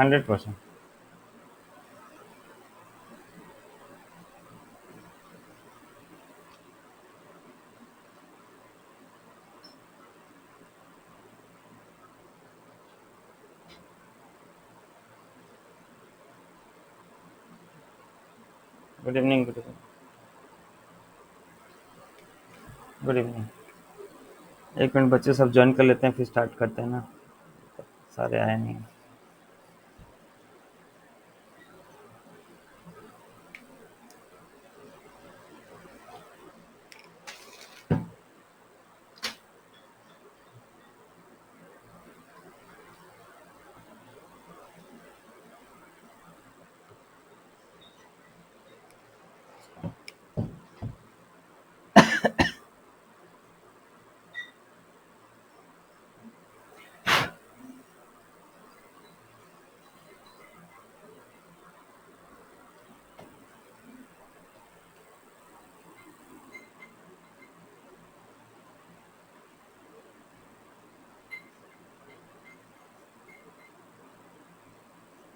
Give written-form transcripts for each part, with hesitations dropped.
100%। Good evening, good evening, good evening. एक minute बच्चे सब ज्वाइन कर लेते हैं, फिर स्टार्ट करते हैं ना। सारे आए नहीं।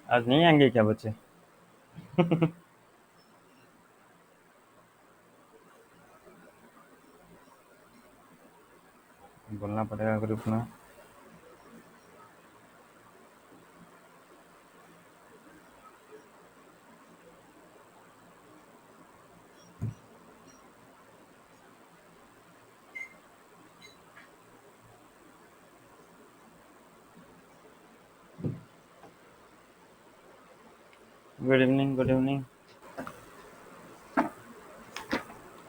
आज नहीं आएंगे क्या बच्चे? बोलना पड़ेगा ग्रुप में। Good evening, good evening.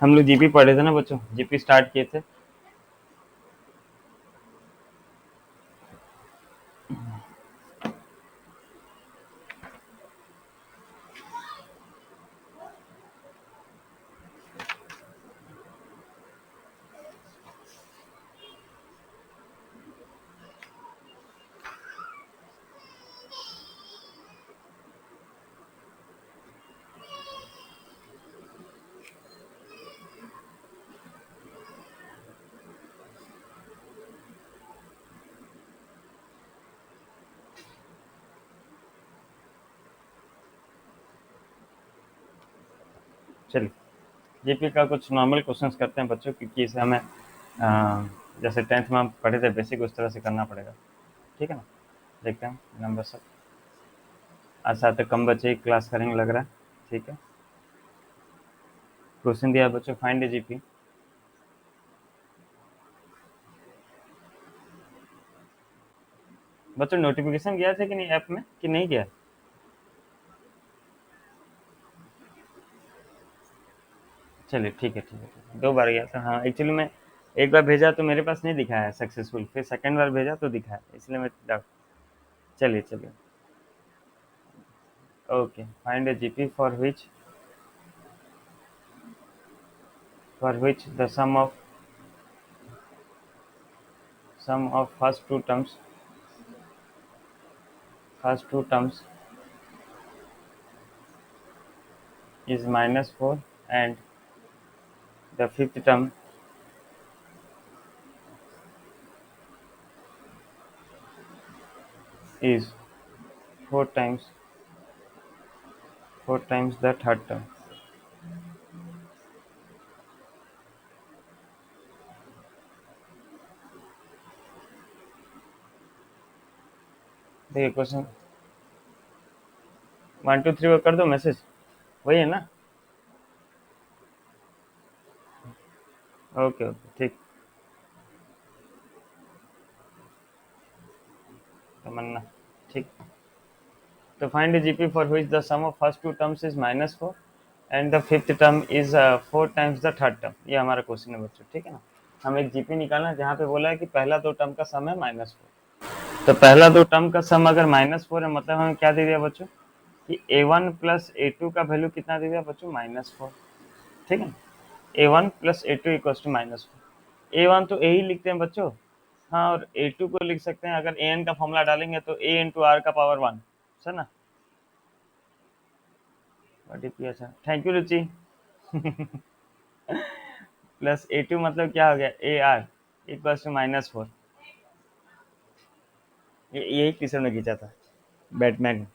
हम लोग जीपी पढ़े थे ना बच्चों, जीपी स्टार्ट किए थे। चलिए, जीपी का कुछ नॉर्मल क्वेश्चंस करते हैं बच्चों, क्योंकि इसे हमें जैसे 10th में हम पढ़े थे बेसिक, उस तरह से करना पड़ेगा। ठीक है ना? देखते हैं नंबर सब। आज साथ कम बच्चे ही क्लास करेंगे लग रहा है। ठीक है, क्वेश्चन दिया बच्चों, फाइंड ए जीपी। बच्चों नोटिफिकेशन गया था कि नहीं ऐप में, कि नहीं गया? चलिए ठीक है, ठीक है, ठीक है। 2 बार गया था, हाँ। एक्चुअली मैं एक बार भेजा तो मेरे पास नहीं दिखाया सक्सेसफुल, फिर सेकंड बार भेजा तो दिखाया, इसलिए मैं डाउट। चलिए चलिए। Okay, find A GP for which the sum of first two terms is -4, and the fifth term is four times the third term। देखिए क्वेश्चन 1 2 3 कर दो मैसेज, वही है ना? ओके ओके, ठीक। तमन्ना, ठीक। तो find GP for which the sum of first two terms is -4 and the fifth term is 4 times the third term. ये हमारा क्वेश्चन है बच्चों, ठीक है ना? हम एक जीपी निकालना है जहाँ पे बोला है कि पहला दो टर्म का सम है -4। तो पहला दो टर्म का सम अगर -4 है, मतलब हमें क्या दे दिया बच्चों कि a1 प्लस a2 का वैल्यू कितना दे दिया बच्चों? -4। ठीक है ना? a1 plus a2 equals to -4। a1 तो a ही लिखते हैं बच्चों, हाँ, और a2 को लिख सकते हैं, अगर an का फॉर्मूला डालेंगे तो a इंटू आर का पावर 1, सर ना? अच्छा, thank you Ruchi. Plus a2 मतलब क्या हो गया? ए आर इक्वल्स टू -4। यही टीचर ने खींचा था। बैटमैन।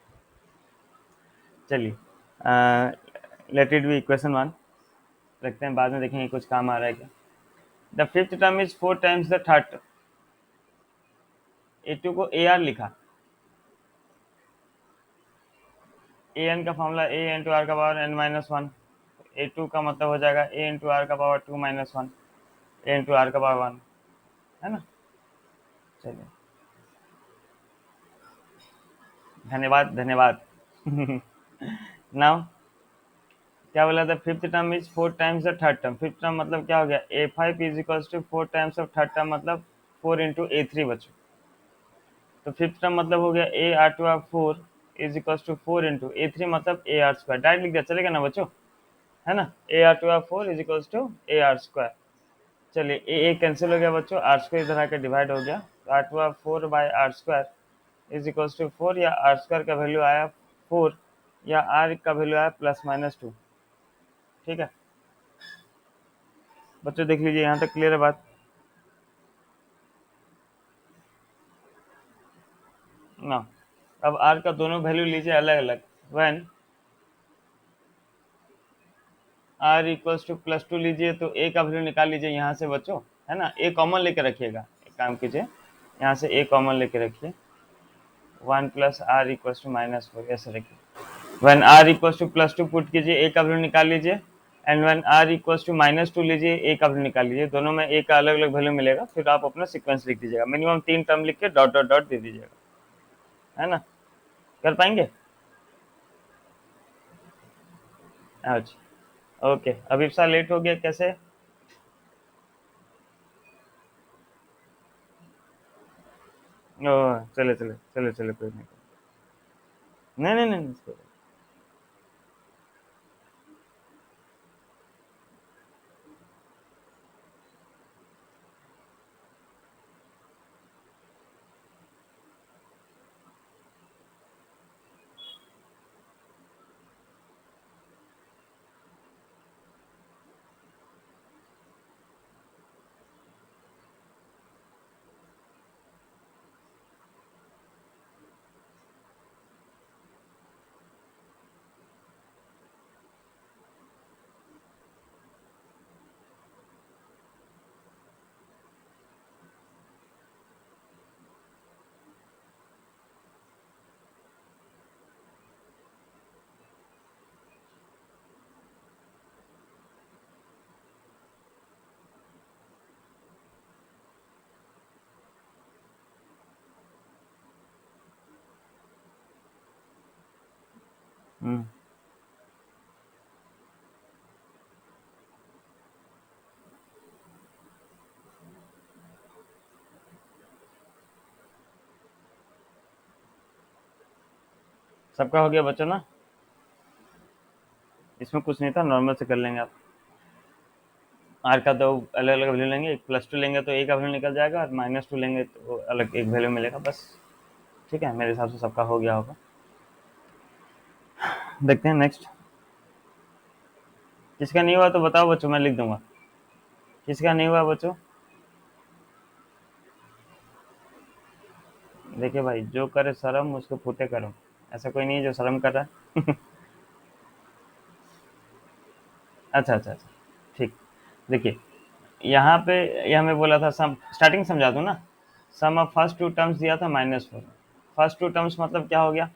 चलिए, लेट इट बी इक्वेशन 1 रखते हैं, बाद में देखेंगे कुछ काम आ रहा है क्या। The fifth term is 4 times the third term. A2 को AR लिखा, AN का फॉर्मूला A इंटू आर का पावर n-1। A2 का मतलब हो जाएगा A इंटू आर का पावर 2-1, A इंटू आर का पावर 1, है ना। चलिए, धन्यवाद धन्यवाद। नाउ क्या बोला था, fifth term is 4 times the third term. Fifth term मतलब क्या हो गया, A5 is equal to 4 times of third term, मतलब 4 इंटू A3 बच्चों। तो फिफ्थ टर्म मतलब हो गया AR2R4 is equal to 4 into A3 मतलब AR2। डायरेक्ट लिख दिया चलेगा ना बच्चों, है ना। AR2R4 is equal to AR2। चलिए ए कैंसिल हो गया बच्चों, आर स्क्वायर इधर आकर डिवाइड हो गया, तो r to r 4/r² is equal to 4, या r² का वैल्यू आया 4, या r का वैल्यू आया +-2। ठीक है बच्चों, देख लीजिए यहाँ तक क्लियर है बात ना। अब r का दोनों वैल्यू लीजिए अलग अलग। व्हेन r इक्वल्स टू +2 लीजिए तो a का वैल्यू निकाल लीजिए यहाँ से बच्चों, है ना। a कॉमन लेके रखिएगा, एक काम कीजिए यहाँ से a कॉमन लेके रखिए, 1 + r इक्वल्स टू -4 ऐसे रखिए। When r equals to +2 put कीजिए, a का वैल्यू निकाल लीजिए, and when r equals to -2 लीजिए, a का वैल्यू निकाल लीजिए। दोनों में a का अलग अलग वैल्यू मिलेगा, फिर आप अपना सीक्वेंस लिख दीजिएगा, मिनिमम 3 टर्म लिख के डॉट डॉट डॉट दे दीजिएगा, है ना। कर पाएंगे? अच्छा ओके, अभी सा लेट हो गया कैसे। ओ, चले चले चले चले, कोई नहीं, नहीं नहीं नहीं, नहीं। हम्म, सबका हो गया बच्चों ना। इसमें कुछ नहीं था, नॉर्मल से कर लेंगे आप। आर का दो अलग अलग वैल्यू लेंगे, एक +2 लेंगे तो a का वैल्यू निकल जाएगा, और -2 लेंगे तो अलग एक वैल्यू मिलेगा बस। ठीक है, मेरे हिसाब से सबका हो गया होगा। देखते हैं नेक्स्ट, किसका नहीं हुआ तो बताओ बच्चों, मैं लिख दूंगा। किसका नहीं हुआ बच्चों? देखिए भाई, जो करे शर्म उसको फूटे करम, ऐसा कोई नहीं है जो शर्म कर रहा है। अच्छा अच्छा अच्छा, ठीक। देखिए यहाँ पे, ये हमें बोला था सम, स्टार्टिंग समझा दूँ ना। Sum of first two terms दिया था -4। फर्स्ट टू टर्म्स मतलब क्या हो गया,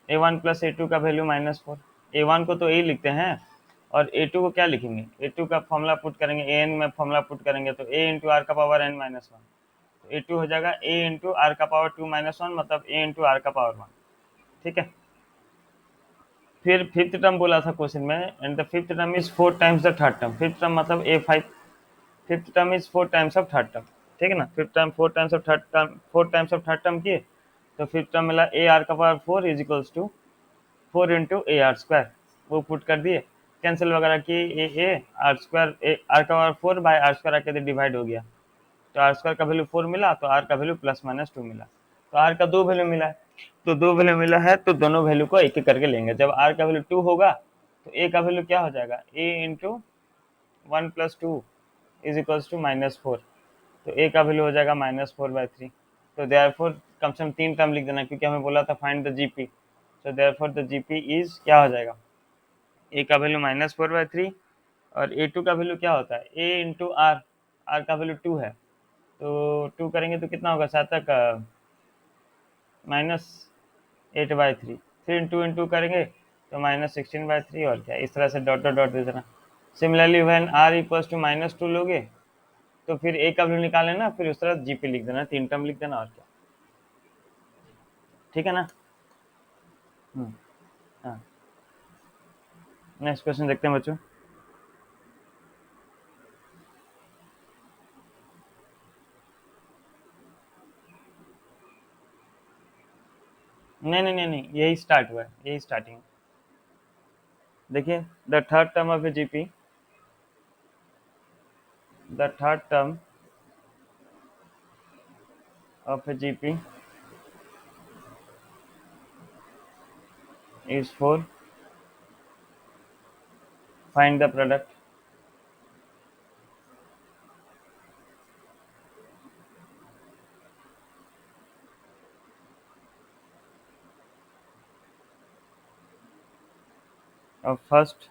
A1 + A2 का वैल्यू -4। A1 को तो ए लिखते हैं, और A2 को क्या लिखेंगे, A2 का फॉर्मूला पुट करेंगे, AN में फॉर्मूला पुट करेंगे तो A इंटू आर का पावर n-1, तो A2 हो जाएगा A इंटू आर का पावर 2-1, मतलब A इंटू आर का पावर 1। ठीक है, फिर फिफ्थ टर्म बोला था क्वेश्चन में, and the fifth term is 4 times the third term. Fifth term मतलब A5। Fifth term is 4 times of third term. ठीक है ना, fifth term 4 times of third term, 4 times of third term किए, तो fifth term मिला a are का power 4 is equals to 4 into AR²। वो put कर दिए, कैंसिल वगैरह किए, ए R² आर का पावर 4/r² आके डिवाइड हो गया, तो R² का वैल्यू 4 मिला, तो आर का वैल्यू +-2 मिला। तो आर का दो वैल्यू मिला है, तो दो वैल्यू मिला है तो दोनों वैल्यू को एक एक करके लेंगे। जब आर का वैल्यू 2 होगा तो ए का वैल्यू क्या हो जाएगा, a into 1 + 2 is equals to -4। तो ए का वैल्यू हो जाएगा -4/3। तो देयरफॉर कम से कम 3 टर्म लिख देना, क्योंकि हमें बोला था find the GP. So therefore the GP is क्या हो जाएगा, ए का वैल्यू -4/3 और A2 का वैल्यू क्या होता है, A इंटू आर, आर का वैल्यू 2 है, तो 2 करेंगे तो कितना होगा, 7 का -8/3, फिर 2 इंटू करेंगे तो -16/3, और क्या, इस तरह से डॉट डॉट डॉट दे देना। Similarly when r equals to -2 लोगे तो फिर a का वैल्यू निकाल लेना, फिर उस तरह जीपी लिख देना, 3 टर्म लिख देना, और क्या, ठीक है ना। हाँ, नेक्स्ट क्वेश्चन देखते हैं बच्चों। नहीं नहीं नहीं नहीं, यही स्टार्ट हुआ है, यही स्टार्टिंग। देखिए, the third term of a GP, the third term of a GP is 4. Find the product of first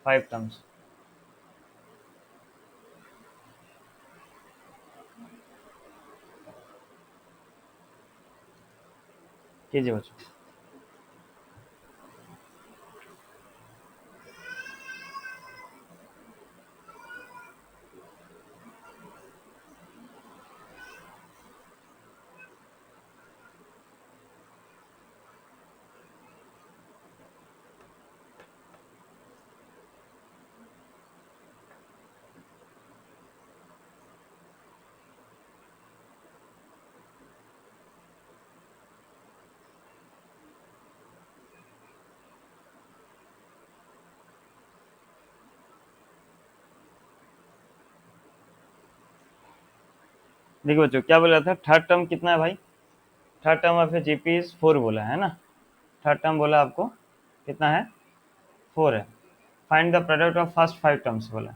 5 terms. कीजिए बच्चों। देखिए बच्चों, क्या बोला था, थर्ड टर्म कितना है भाई, third term of a GP is 4 बोला है ना, थर्ड टर्म बोला आपको कितना है, 4 है। Find the product of first 5 terms बोला।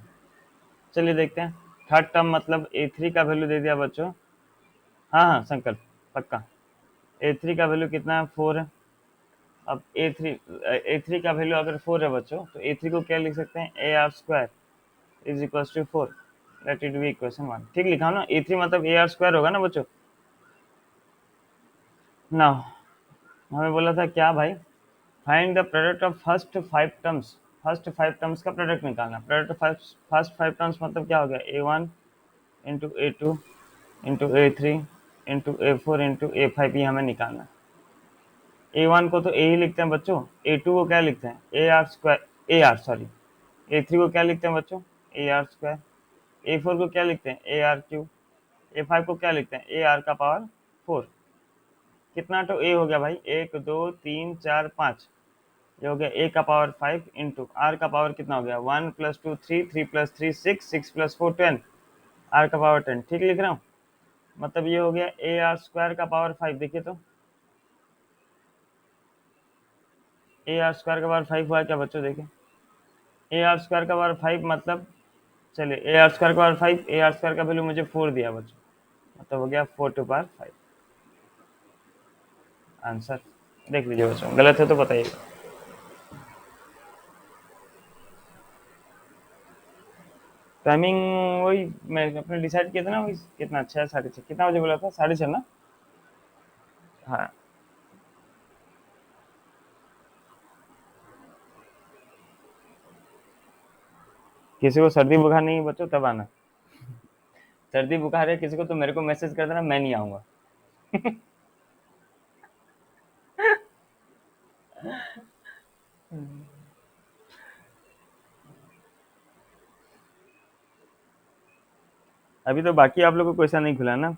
चलिए देखते हैं, थर्ड टर्म मतलब A3 का वैल्यू दे दिया बच्चों, हाँ हाँ संकल्प पक्का, A3 का वैल्यू कितना है, 4 है। अब A3 का वैल्यू अगर 4 है बच्चों, तो A3 को क्या लिख सकते हैं, AR² is equal to 4, let it be equation 1, ठीक लिखा ना, A3 मतलब AR² होगा ना बच्चों। नाउ हमें बोला था क्या भाई, find the product of first 5 terms, first 5 terms का प्रोडक्ट निकालना, प्रोडक्ट ऑफ फर्स्ट 5 टर्म्स मतलब क्या हो गया, A1 into A2 into A3 into A4 into A5, ये हमें निकालना। A1 को तो A ही लिखते हैं बच्चों, A2 को क्या लिखते हैं, A3 को क्या लिखते हैं बच्चों, AR², A4 को क्या लिखते हैं, AR³, A5 को क्या लिखते हैं, AR का पावर 4। कितना तो A हो गया भाई, 1 2 3 4 5, ये हो गया A का पावर 5 इंटू R का पावर कितना हो गया, 1 + 2 3, 3 + 3 6, 6 + 4 10, R का पावर 10, ठीक लिख रहा हूँ, मतलब ये हो गया AR² का पावर 5। देखिए तो AR² का पावर 5 हुआ क्या बच्चों, देखिए AR² का पावर 5 मतलब, चलिए AR² का पावर 5, AR² का वैल्यू मुझे 4 दिया बच्चों, मतलब हो गया 4 टू पावर 5। आंसर देख लीजिए बच्चों, गलत है तो बताइएगा। टाइमिंग वही मैं अपने डिसाइड किया था ना, वही कितना, 6 6:30, कितना बजे बोला था, 6:30 ना। हाँ, किसी को सर्दी बुखार नहीं है बच्चों तब आना, सर्दी बुखार है किसी को तो मेरे को मैसेज कर देना, मैं नहीं आऊंगा। अभी तो बाकी आप लोगों को कोई सा नहीं खुला ना,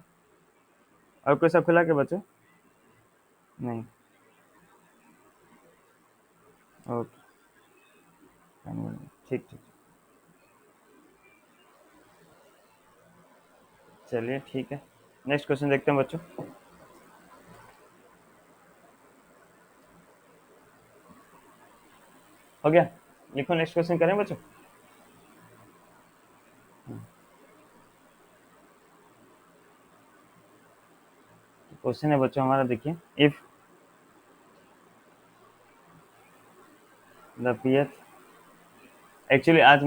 और कोई सा खुला क्या बच्चों, नहीं, ओके, ठीक ठीक, चलिए ठीक है, नेक्स्ट क्वेश्चन देखते हैं बच्चों। हो गया, लिखो नेक्स्ट क्वेश्चन करें बच्चों। क्वेश्चन है बच्चों हमारा, देखिए, इफ द पीएच, एक्चुअली आज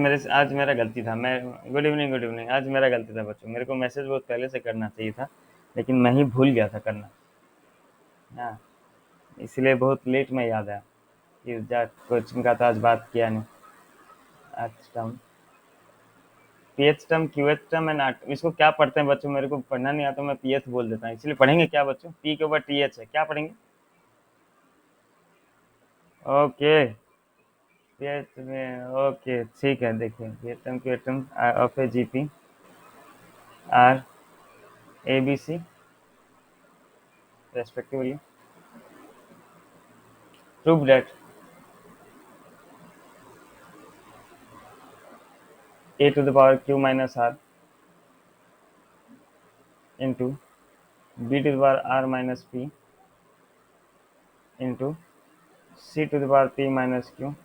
मेरा गलती था, मैं, गुड इवनिंग, गुड इवनिंग, आज मेरा गलती था बच्चों, मेरे को मैसेज बहुत पहले से करना चाहिए था, लेकिन मैं ही भूल गया था करना। हाँ, इसलिए बहुत लेट में याद आया कि जा कोचिंग का तो आज बात किया नहीं। आज term, pth term, qth term and r, इसको क्या पढ़ते हैं बच्चों, मेरे को पढ़ना नहीं आता, मैं पीएच बोल देता हूँ, इसलिए पढ़ेंगे क्या बच्चों, पी के ऊपर टीएच है, क्या पढ़ेंगे? ओके, पीएच में, ओके ठीक है, देखिए pth term, qth term of a GP are a b c respectively, prove that a to the power q minus r into b to the power r minus p into c to the power p minus q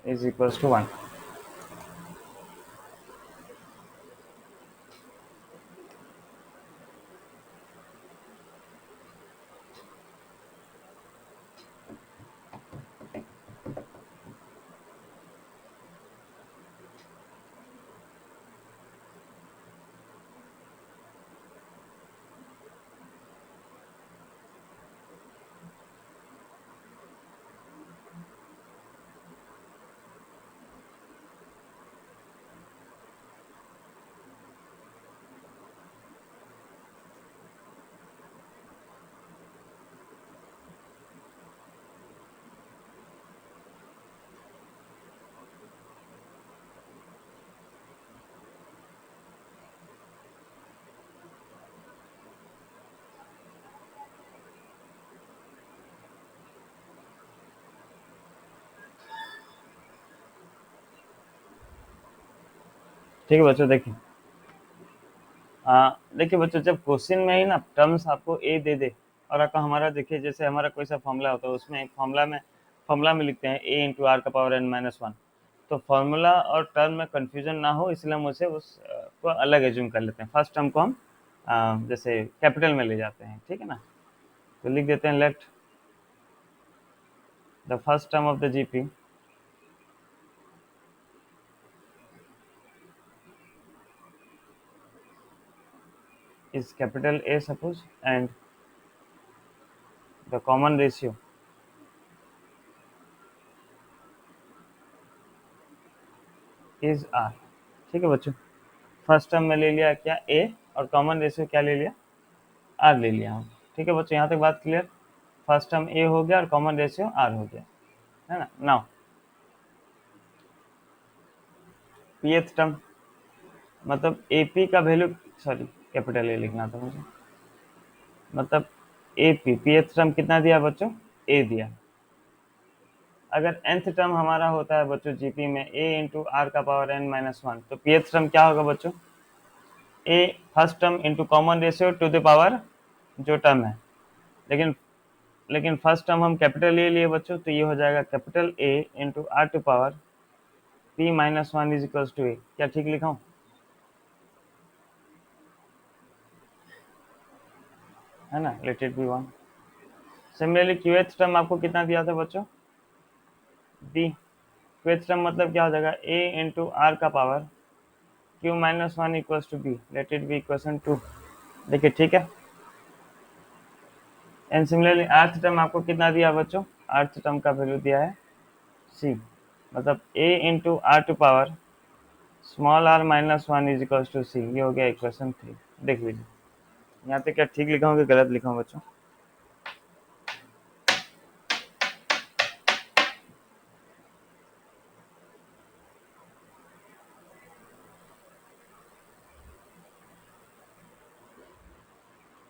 is equals to 1। ठीक है बच्चों, देखिए, देखिए बच्चों, जब question में ही ना terms आपको ए दे दे, और आपका हमारा देखिए, जैसे हमारा कोई सा फॉर्मूला होता है, उसमें फॉर्मूला में लिखते हैं ए इंटू आर का पावर एन माइनस वन, तो फॉर्मूला और टर्म में कंफ्यूजन ना हो, इसलिए हम उसे उस को अलग एज्यूम कर लेते हैं। फर्स्ट टर्म को हम जैसे कैपिटल में ले जाते हैं, ठीक है ना, तो लिख देते हैं, let the first term of the GP is capital A suppose, and the common ratio is R। ठीक है बच्चों, फर्स्ट टर्म में ले लिया क्या A, और कॉमन रेशियो क्या ले लिया, R ले लिया हम। ठीक है बच्चों, यहाँ तक बात क्लियर, फर्स्ट टर्म A हो गया और कॉमन रेशियो R हो गया, है ना। नाउ pth टर्म, मतलब AP का वैल्यू, सॉरी कैपिटल A लिखना था मुझे, मतलब AP pth टर्म कितना दिया बच्चों, A दिया। अगर nth टर्म हमारा होता है बच्चों जीपी में a इंटू आर का पावर n माइनस वन, तो pth टर्म क्या होगा बच्चों, A first term into common ratio to the power जो टर्म है, लेकिन फर्स्ट टर्म हम कैपिटल ए लिए बच्चों, तो ये हो जाएगा capital A into R to power P minus one is equal to A. क्या ठीक लिखा हूँ, है ना, let it be one. Similarly qth term आपको कितना दिया था बच्चों, डी, क्यूएच टर्म मतलब क्या हो जाएगा, ए इंटू आर का power Q minus one equal to b, let it be equation two. देखिए ठीक है, एंड सिमिलरली आर्थ टर्म आपको कितना दिया बच्चों, आर्थ टर्म का वैल्यू दिया है सी, मतलब A into R to power small R minus one is equal to C, ये हो गया इक्वेशन थ्री। देख लीजिए यहाँ पे क्या ठीक लिखा हूँ कि गलत लिखा हूँ बच्चों,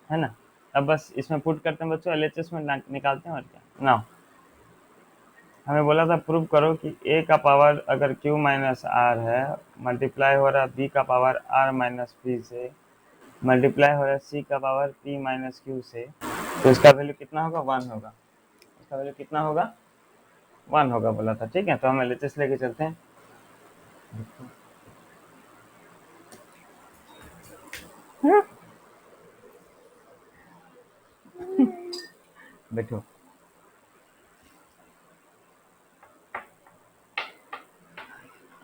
है ना। अब बस इसमें पुट करते हैं बच्चों, एलएचएस में निकालते हैं, और क्या ना, हमें बोला था प्रूव करो कि a का पावर अगर q माइनस आर है, मल्टीप्लाई हो रहा है b का पावर r माइनस पी से, मल्टीप्लाई हो रहा है c का पावर p माइनस क्यू से, तो इसका वैल्यू कितना होगा, वन होगा, इसका वैल्यू कितना होगा, वन होगा बोला था। ठीक है, तो हम एलएचएस लेके चलते हैं, बैठो।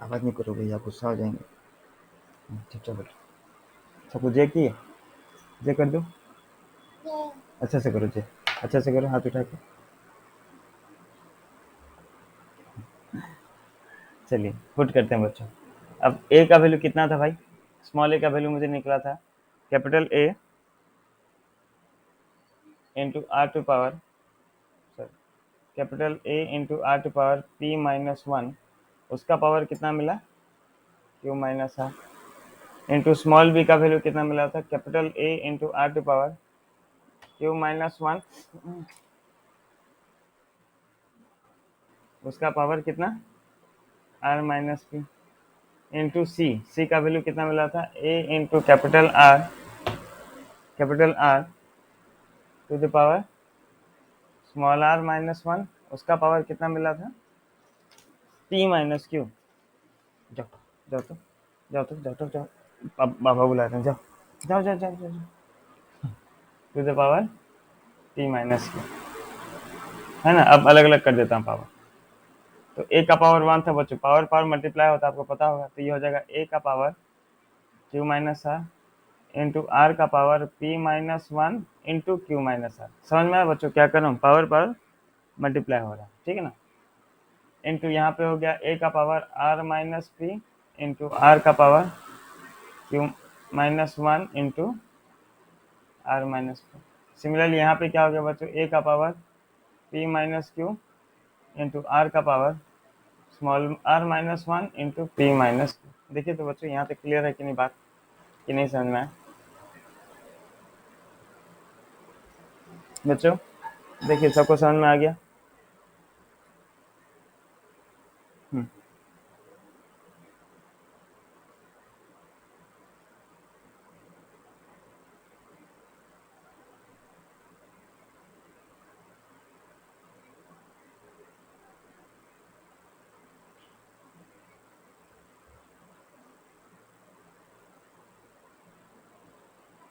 आवाज नहीं करो भैया, गुस्सा हो जाएंगे। चुपचाप बैठो। सबको जे किए, जे कर दो, अच्छा से करो जे, अच्छा से करो, हाथ उठा के। चलिए पुट करते हैं बच्चों। अब ए का वैल्यू कितना था भाई? स्मॉल ए का वैल्यू मुझे निकला था capital A into R to power, sorry, capital A into R to power P minus one, उसका पावर कितना मिला? Q minus R, into small B का वैल्यू कितना मिला था? Capital A into R to power Q minus one, उसका power कितना? R minus P, into C, C का वैल्यू कितना मिला था? A into capital R to the power small R minus one, उसका पावर कितना मिला था? P minus Q. जाओ, जाओ तो, जाओ तो, जाओ तो, जाओ, बाबा बुला रहे हैं, जाओ, जाओ जाओ जाओ जाओ, to the power P minus q, है ना? अब अलग अलग कर देता हूँ पावर। तो ए का पावर वन था बच्चों, पावर पावर मल्टीप्लाई होता है, आपको पता होगा। तो ये हो जाएगा ए का power Q minus R into are का power P minus one into Q minus R. समझ में आया बच्चों क्या कर रहा हूँ? पावर पावर मल्टीप्लाई हो रहा है, ठीक है ना? इंटू यहाँ पे हो गया ए का power R minus P into are का power Q minus one into R minus P. Similarly यहाँ पे क्या हो गया बच्चों? ए का power P minus Q into are का power small R minus one into P minus Q. देखिए तो बच्चों यहाँ तक क्लियर है कि नहीं बात, कि नहीं समझ में आया बच्चों? देखिए सबको समझ में आ गया? हम्म,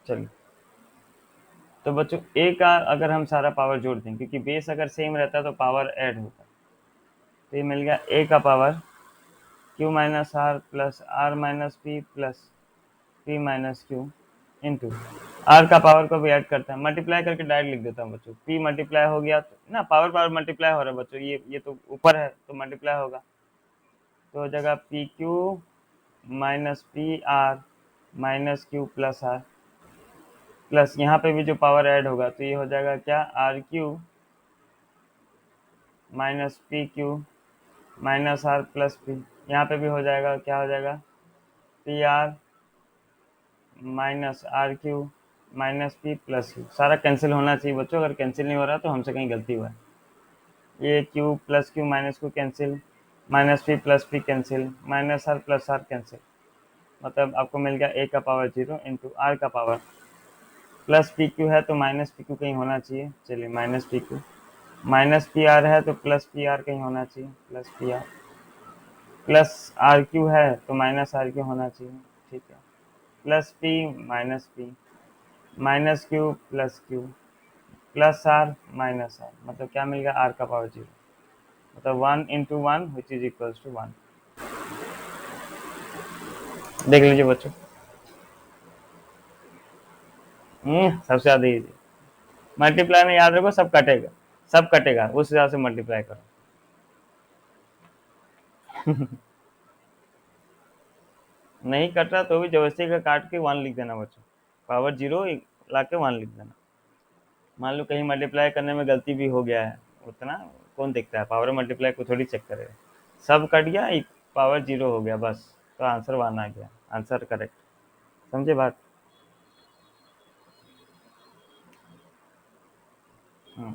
चलिए। तो बच्चों ए का अगर हम सारा पावर जोड़ दें, क्योंकि बेस अगर सेम रहता तो पावर ऐड होता, तो ये मिल गया ए का power Q minus r plus are minus p plus P minus Q into are का पावर को भी ऐड करता है, मल्टीप्लाई करके डायरेक्ट लिख देता हूँ बच्चों। पी मल्टीप्लाई हो गया तो ना, पावर पावर मल्टीप्लाई हो रहा है बच्चों, ये तो ऊपर है तो मल्टीप्लाई होगा, तो हो जाएगा p q minus p r minus Q plus r, plus यहाँ पे भी जो पावर ऐड होगा तो ये हो जाएगा क्या? R q minus p q minus r plus p. यहाँ पे भी हो जाएगा, क्या हो जाएगा? P r minus r q minus p plus q. सारा कैंसिल होना चाहिए बच्चों, अगर कैंसिल नहीं हो रहा तो हमसे कहीं गलती हुआ है। ये q plus q minus q cancel, minus p cancel, minus r plus r cancel, मतलब आपको मिल गया ए का पावर जीरो इंटू आर का पावर प्लस पी क्यू है तो माइनस पी क्यू कहीं होना चाहिए, चलिए minus p q, minus p r है तो प्लस पी आर कहीं होना चाहिए, plus p r, plus r q है तो माइनस आर क्यू होना चाहिए, ठीक है, plus P minus P minus Q plus are minus R, मतलब क्या मिल गया? आर का पावर जीरो, मतलब one into one which is equals to one. देख लीजिए बच्चों, सबसे ज्यादा इजी। मल्टीप्लाई में याद रखो सब कटेगा, सब कटेगा, उस हिसाब से मल्टीप्लाई करो। नहीं कट रहा तो भी जबरदस्ती का काट के वन लिख देना बच्चों, पावर जीरो ला के वन लिख देना। मान लो कहीं मल्टीप्लाई करने में गलती भी हो गया है, उतना कौन देखता है, पावर मल्टीप्लाई को थोड़ी चेक करेगा। सब कट गया, एक पावर जीरो हो गया बस, तो आंसर वन आ गया, आंसर करेक्ट। समझे बात? हम्म,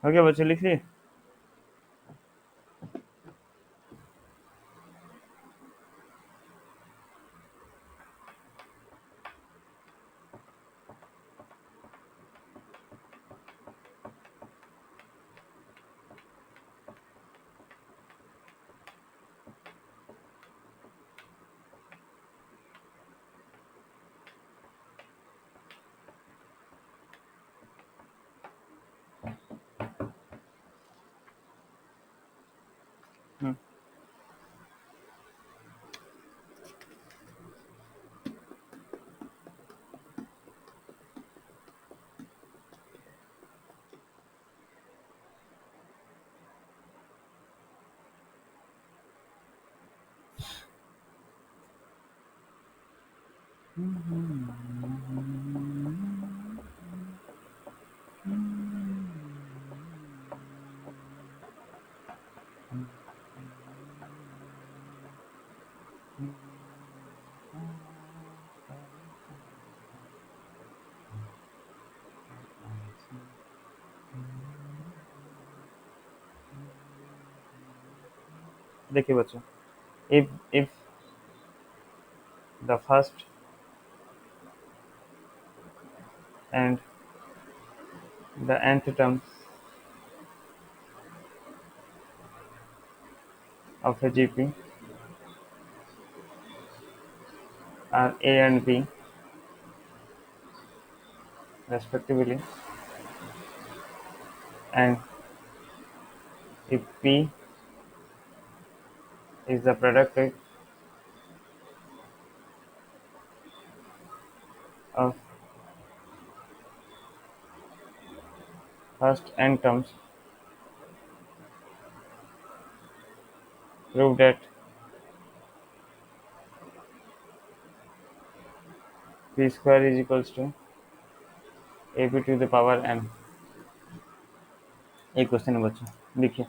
हो गया बच्चों, लिख लिए? हम्म, देखिए बच्चों, if the first and the nth term of a GP are A and B respectively, and if P is the product of first n terms, prove that P square is equals to AB to the power n। एक question है बच्चों, देखिए।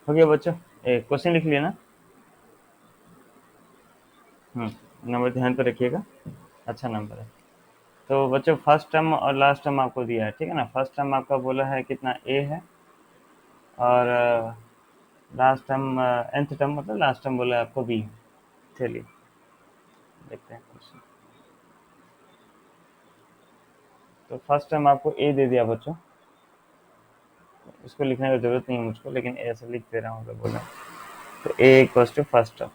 हो गया बच्चों, एक question लिख लिया ना? नंबर ध्यान पे रखिएगा, अच्छा नंबर है। तो बच्चों फर्स्ट टर्म और लास्ट टर्म आपको दिया है, ठीक है ना? फर्स्ट टर्म आपका बोला है कितना, ए है, और लास्ट टर्म nth टर्म मतलब लास्ट टर्म बोला है आपको बी है। चलिए देखते हैं क्वेश्चन। तो फर्स्ट टर्म आपको ए दे दिया बच्चों, इसको लिखने की जरूरत नहीं है मुझको, लेकिन ऐसे लिख दे रहा हूँ अगर बोला तो। A equals to first term,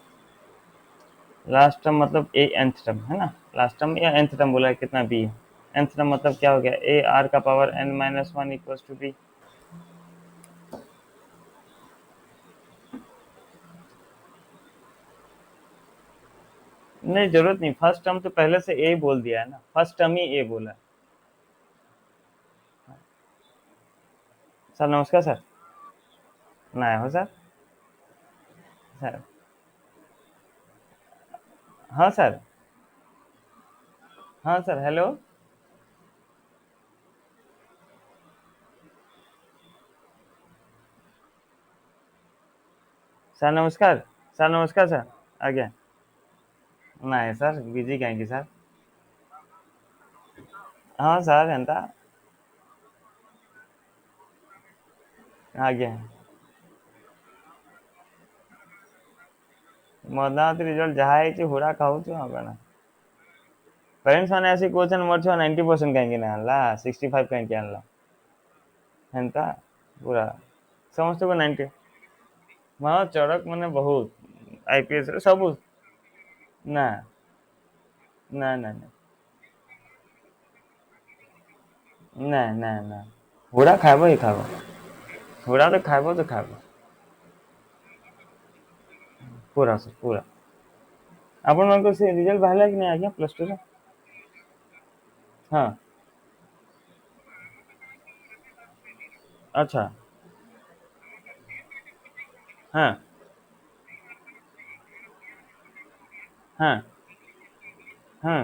last term मतलब ए nth टर्म है ना, लास्ट टर्म या nth टर्म बोला है कितना, बी है। nth टर्म मतलब क्या हो गया, ए आर का power n-1 equals to B. नहीं जरूरत नहीं, फर्स्ट टर्म तो पहले से ए बोल दिया है ना, फर्स्ट टर्म ही ए बोला है। सर नमस्कार सर, ना हो सर। सर हाँ सर, हाँ सर, हेलो सर, नमस्कार सर, नमस्कार सर, आ गया। ना है सर, बिजी कहेंगे सर। हाँ सर एंता आ गया। ମଦନାବତୀ ରିଜଲ୍ଟ ଯାହା ହେଇଛି ହୁରା ଖାଉଛୁ ଆଉ କ'ଣ। ପ୍ୟାରେଣ୍ଟସ୍ ମାନେ ଆସି କହୁଛନ୍ ମୋର ଛୁଆ 90% କାହିଁକି ନା ଆଣିଲା, 65 କାହିଁକି ଆଣିଲା, ହେନ୍ତା ପୁରା ସମସ୍ତଙ୍କୁ 90। ହଁ ଚଡ଼କ ମାନେ ବହୁତ, ଆଇପିଏସ୍ ରେ ସବୁ। ନା ना ना ना ना ना ना हुड़ा खाबो ही खाबो हुड़ा तो खाबो पूरा सर पूरा आपण मान से रिजल्ट बाहर कि नहीं आज्ञा प्लस टू रे हाँ अच्छा हाँ हाँ हाँ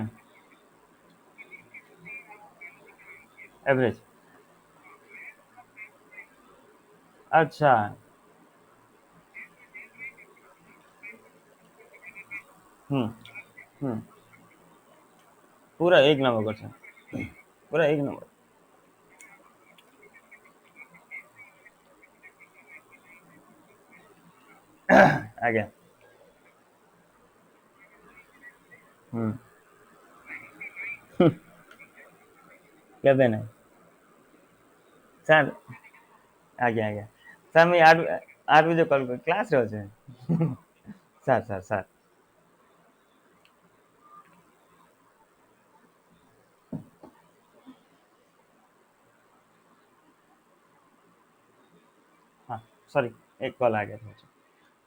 एवरेज अच्छा हम्म हम्म पूरा एक नंबर क्वेश्चन पूरा एक नंबर आ गया हम्म क्या देना है सर आ गया सर मैं 8 बजे कॉल कर क्लास रहे छे सर सर सर हाँ सॉरी एक कॉल आ गया था मुझे।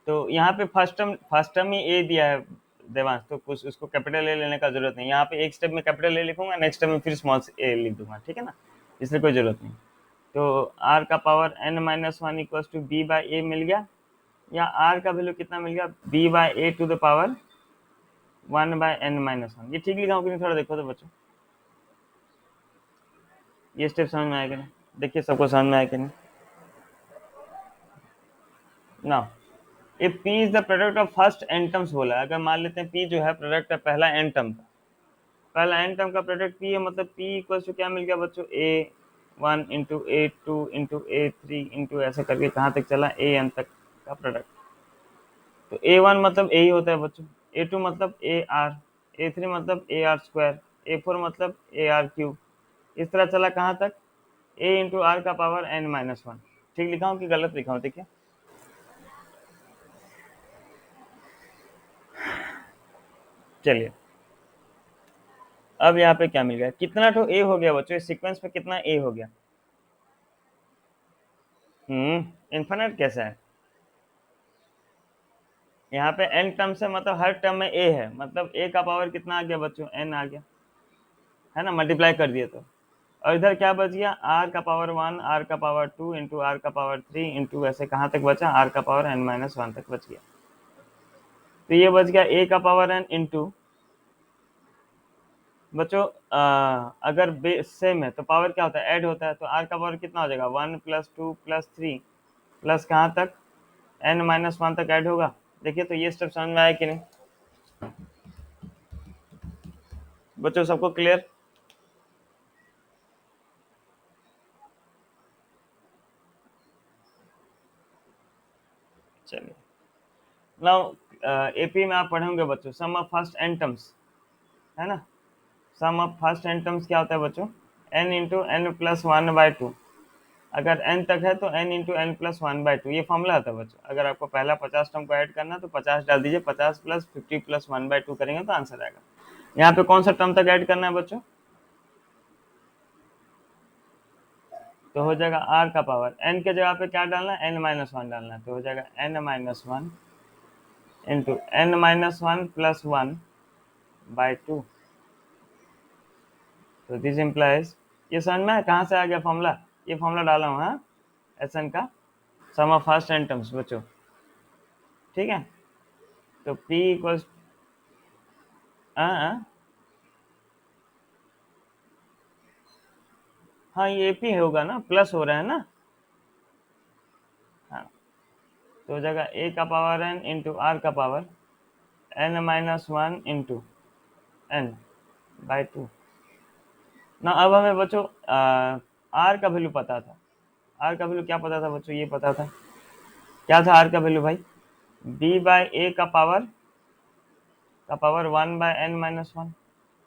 तो यहाँ पे फर्स्ट टर्म ही ए दिया है देवांश तो कुछ उसको कैपिटल ए लेने का जरूरत नहीं यहाँ पे एक स्टेप में कैपिटल ए लिखूंगा नेक्स्ट स्टेप में फिर स्मॉल ए लिख दूंगा ठीक है ना इसलिए कोई जरूरत नहीं तो आर का power N minus one equal to B by A मिल गया या आर का वैल्यू कितना मिल गया B by A to the power one by N minus one ये ठीक लिखा हूँ कि नहीं थोड़ा देखो तो बच्चों ये स्टेप समझ में आएगा नहीं देखिए सबको समझ में आया कि नहीं ना ये P is the product of first N terms बोला है अगर मान लेते हैं पी जो है प्रोडक्ट है पहला एन टर्म का पहला एन टर्म का प्रोडक्ट पी है मतलब पी इक्वल टू क्या मिल गया बच्चों ए वन इंटू ए टू इंटू ए थ्री इंटू ऐसे करके कहाँ तक चला ए एन तक का प्रोडक्ट तो ए वन मतलब ए ही होता है बच्चों ए टू मतलब ए आर ए थ्री मतलब A R square A four मतलब ए आर क्यूब इस तरह चला कहाँ तक ए इंटू आर का पावर एन माइनस वन ठीक लिखा हूँ कि गलत लिखा हूँ देखिए चलिए अब यहाँ पे क्या मिल गया कितना तो ए हो गया बच्चों इस सीक्वेंस में कितना ए हो गया इन्फिनिट कैसा है यहाँ पे एन टर्म से मतलब हर टर्म में ए है मतलब ए का पावर कितना आ गया बच्चों एन आ गया है ना मल्टीप्लाई कर दिए तो और इधर क्या बच गया आर का पावर वन आर का पावर टू इंटू आर का पावर थ्री इंटू ऐसे कहाँ तक बचा आर का पावर एन माइनस वन तक बच गया तो ये बच गया ए का पावर एन इंटू बच्चों अगर बेस सेम है तो पावर क्या होता है ऐड होता है तो आर का पावर कितना हो जाएगा one plus two plus three plus कहाँ तक एन माइनस वन तक ऐड होगा देखिए तो ये स्टेप समझ में आया कि नहीं बच्चों सबको क्लियर चलिए नाउ एपी में आप पढ़ेंगे बच्चों sum of first N terms है ना sum of first N terms क्या होता है बच्चों N into N plus one by two अगर एन तक है तो N into N plus one by two ये फॉर्मूला आता है बच्चों अगर आपको पहला 50 टर्म को ऐड करना है तो 50 डाल दीजिए 50 plus 50 plus one by to करेंगे तो आंसर आएगा यहाँ पे कौन सा टर्म तक ऐड करना है बच्चों तो हो जाएगा आर का पावर एन के जगह पे क्या डालना है एन माइनस वन डालना है तो हो जाएगा N minus one into N minus one plus one by two तो दिस इम्प्लाइज ये समझ में कहाँ से आ गया फॉर्मूला ये फॉर्मूला डाला हूँ हाँ एस एन का सम ऑफ फर्स्ट एन टर्म्स बच्चों ठीक है तो P इक्वल्स हाँ हाँ ये AP होगा ना प्लस हो रहा है ना हाँ तो हो जाएगा A का पावर n इंटू आर का power n minus one into N by two ना अब हमें बच्चों आर का वैल्यू पता था आर का वैल्यू क्या पता था बच्चों ये पता था क्या था आर का वैल्यू भाई b बाई ए का power one by N minus one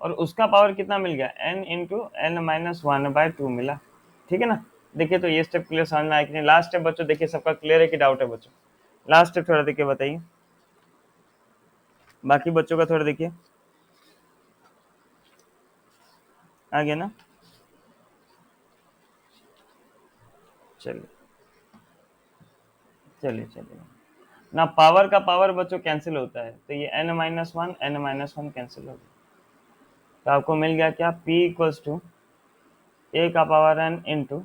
और उसका पावर कितना मिल गया n into N minus one by two मिला ठीक है ना देखिए तो ये स्टेप क्लियर समझ में आया कि नहीं लास्ट स्टेप बच्चों देखिए सबका क्लियर है कि डाउट है बच्चों लास्ट स्टेप थोड़ा देखिए बताइए बाकी बच्चों का थोड़ा देखिए आ गया ना? चलिए चलिए चलिए ना, पावर का पावर बच्चों कैंसिल होता है, तो ये n-1 n-1 कैंसिल हो गया, तो आपको मिल गया क्या, p इक्वल्स टू a का power n into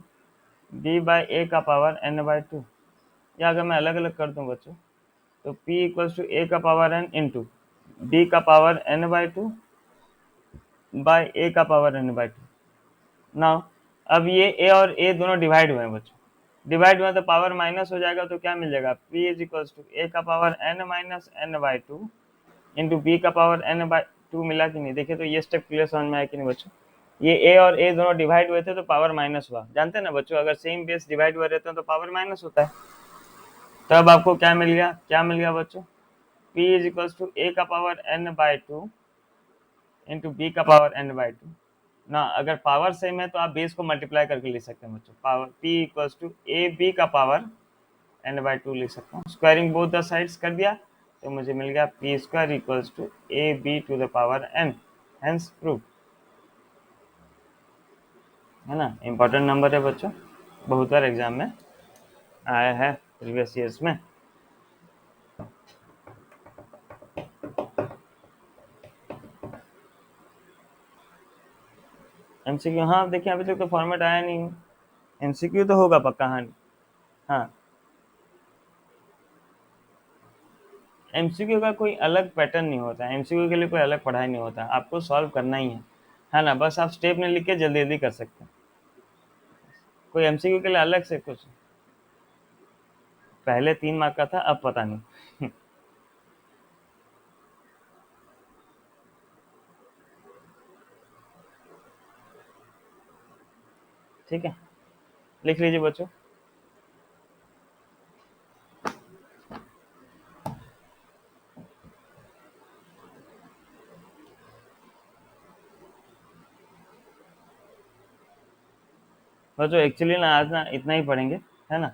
b by a का पावर n बाई 2। या अगर मैं अलग अलग कर दूं बच्चों, तो p इक्वल्स टू a का पावर n इंटू b का power n by 2 by a का पावर n बाई 2। नाउ अब ये a और a दोनों डिवाइड हुए हैं बच्चों, डिवाइड हुआ तो पावर माइनस हो जाएगा, तो क्या मिल जाएगा, p is equals to a का power n minus n by 2 into B का पावर n बाई 2। मिला कि नहीं? देखिए तो ये स्टेप क्लियर समझ में आया कि नहीं बच्चों? ये a और a दोनों डिवाइड हुए थे तो पावर माइनस हुआ, जानते हैं ना बच्चों, अगर सेम बेस डिवाइड हुए रहते हैं तो पावर माइनस होता है। तब आपको क्या मिल गया, क्या मिल गया बच्चों, p is equals to a का power n by 2 into B का पावर n बाई 2 ना। अगर पावर सेम है तो आप बेस को मल्टीप्लाई करके लिख सकते हैं बच्चों, power p equals to A B का पावर n बाई 2 लिख सकता हूँ, स्क्वायरिंग बोथ द साइड्स कर दिया तो मुझे मिल गया p square equals to A B to the power n, hence prove. है ना, इंपॉर्टेंट नंबर है बच्चों, बहुत बार एग्जाम में आया है प्रीवियस ईयर्स में। एमसीक्यू, हाँ देखिए अभी तक तो फॉर्मेट आया नहीं, एमसीक्यू तो होगा पक्का। हाँ हाँ, एमसीक्यू का कोई अलग पैटर्न नहीं होता है, एमसीक्यू के लिए कोई अलग पढ़ाई नहीं होता, आपको सॉल्व करना ही है ना, बस आप स्टेप में लिख के जल्दी जल्दी कर सकते हैं, कोई एमसीक्यू के लिए अलग से कुछ। पहले 3 मार्क का था, अब पता नहीं। ठीक है, लिख लीजिए बच्चों। बच्चों एक्चुअली ना आज ना इतना ही पढ़ेंगे, है ना,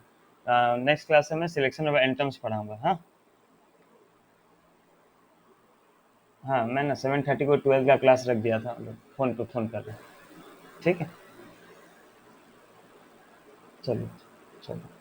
नेक्स्ट क्लास में मैं सिलेक्शन ऑफ एंटम्स पढ़ाऊंगा। हाँ हाँ, मैं ना 7:30 को 12 का क्लास रख दिया था, फोन पे फोन कर रहे हैं। ठीक है, चलिए चलिए।